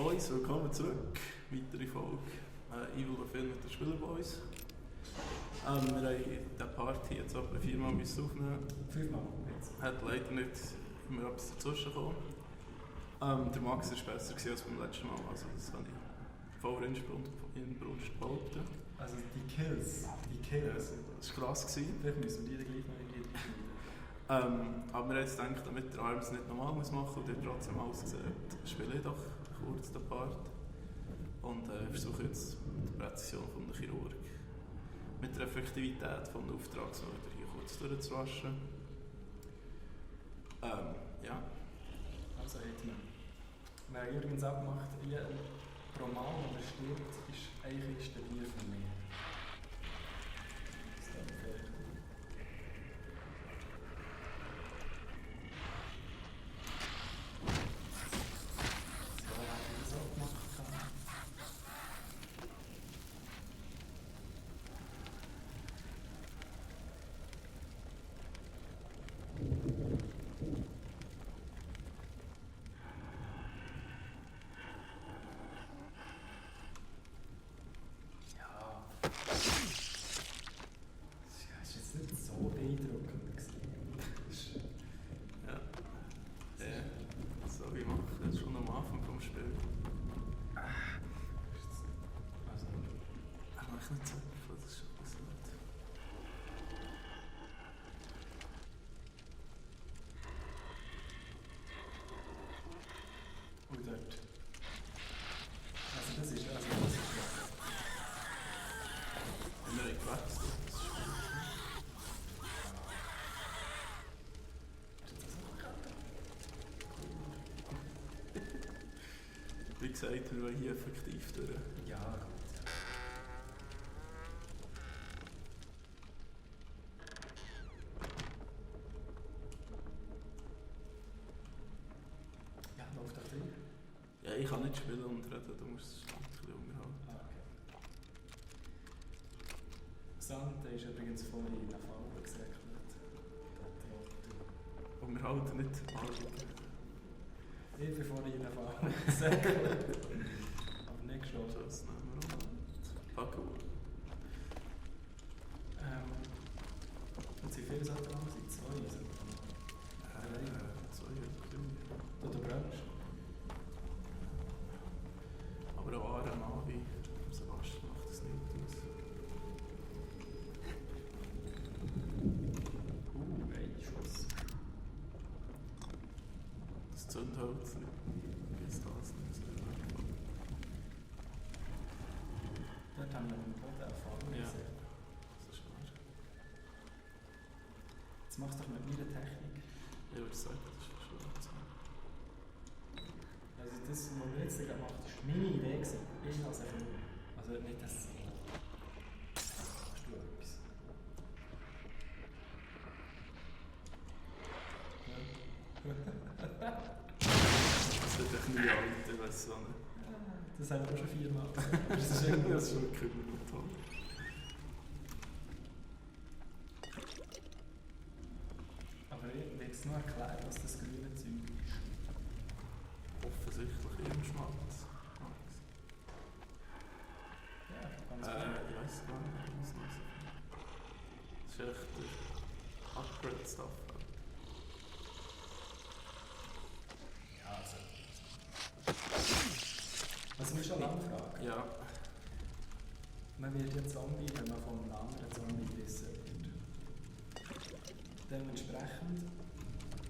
Boys, willkommen zurück. Weitere Folge. Evil Film mit den Spielerboys. Wir haben diese Party jetzt etwa 4-mal aufnehmen. 5-mal jetzt. Hat leider nicht immer etwas dazwischen gekommen. Der Max war besser als beim letzten Mal, also das habe ich voll in Brunst behaupten. Also die Kills. Das war krass. Vielleicht müssen wir die gleich noch irgendwie schneiden. Aber wir haben jetzt gedacht, damit der Arm es nicht normal machen muss und ihr trotzdem alles gesagt, spiele ich doch kurz den Part und versuche jetzt mit der Präzision von der Chirurg, mit der Effektivität von der Auftragsmörder hier kurz durchzuwaschen. Ja. Also hätte man. Wir haben übrigens abgemacht, jeder Roman, der stirbt, ist eigentlich stabil für mich. Das ist dann fair. Und dort. Also das ist ja. Wenn er nicht wächst, das ist gut. Wie gesagt, wir wollen hier effektiv durch. Ja, gut. Ja, läuft das drin? Ja, ich kann nicht spielen und reden, du musst es ein bisschen unterhalten. Ah, okay. Sante ist übrigens vorhin in der Falle gesäckelt. Und wir halten nicht alle. Ich bin vorhin in der Falle gesäckelt. Aber nicht geschlafen. Das nehmen wir auch. Paco. Und sie viele Sachen haben sie? 2 sind oder brennst? Aber ein wahrer Mann wie Sebastian macht das nicht aus. Ein Schuss. Das Zündholz nicht. Bis das nicht. Dort haben wir einen guten Erfahrung Ja. gesehen. Das ist wahr. Jetzt machst du doch mit meiner Technik. Ich würde sagen, das ist schon. Also das, was wir jetzt gerade machen, ist meine Idee gewesen. Ich habe es einfach nur. Also nicht das. Machst du etwas? Das wird echt nie alt, ich weiß es auch nicht. Das haben wir auch schon 4-mal. Aber das ist irgendwie Das ist wirklich brutal. Aber ich will jetzt nur erklären, was das grüne Zeug ist. Offensichtlich Hirnschmalz. Ja, ganz Ich weiß gar nicht, was das ist. Das ist echt der Upgrade-Stuff. Ja, also. Was mich schon lange fragen. Ja. Man wird ja Zombie, wenn man von einem anderen Zombie gebissen wird. Dementsprechend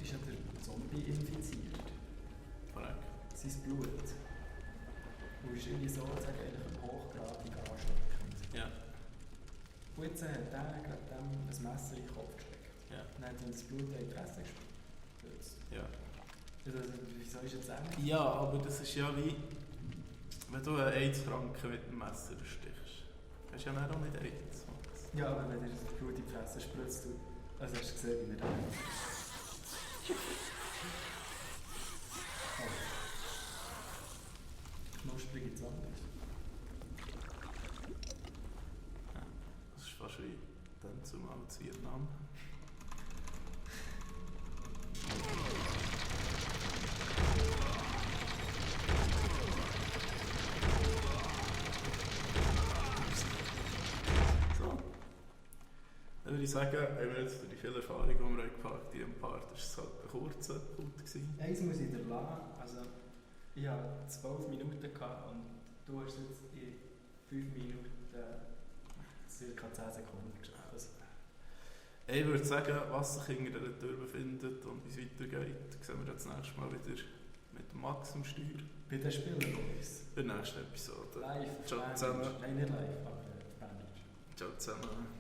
ist ja der Zombie infiziert. Korrekt. Sein Blut. Und ist irgendwie sozusagen eigentlich hochgradig ansteckend. Ja. Und jetzt hat der gerade dem ein Messer in den Kopf gesteckt. Ja. Dann hat ihm das Blut in die Fresse gespritzt. Ja. Also, wieso ist jetzt ähnlich? Ja, aber das ist ja wie, wenn du einen AIDS-Kranken mit dem Messer stichst. Das ist ja dann auch nicht AIDS. Ja, aber wenn er das Blut in die Fresse spritzt, also hast du gesehen, wie er da knusprige Zombies. Ja, das ist fast wie dann zumal zu Vietnam. würde ich sagen, haben wir jetzt durch die viele Erfahrungen, die wir gepackt haben, im Part, war es halt ein kurzer Kult gewesen. Eins muss ich dir lassen. Also, ich hatte 12 Minuten gehabt und du hast jetzt in 5 Minuten ca. 10 Sekunden geschafft. Also, Ich würde sagen, was sich hinter dieser Tür befindet und wie es weitergeht, sehen wir das nächste Mal wieder mit Max am Steuer. bei den Spielen-Boys. In der nächsten Episode. Live. Ciao Spanisch. zusammen. Nein, nicht live, aber Spanisch. Ciao zusammen.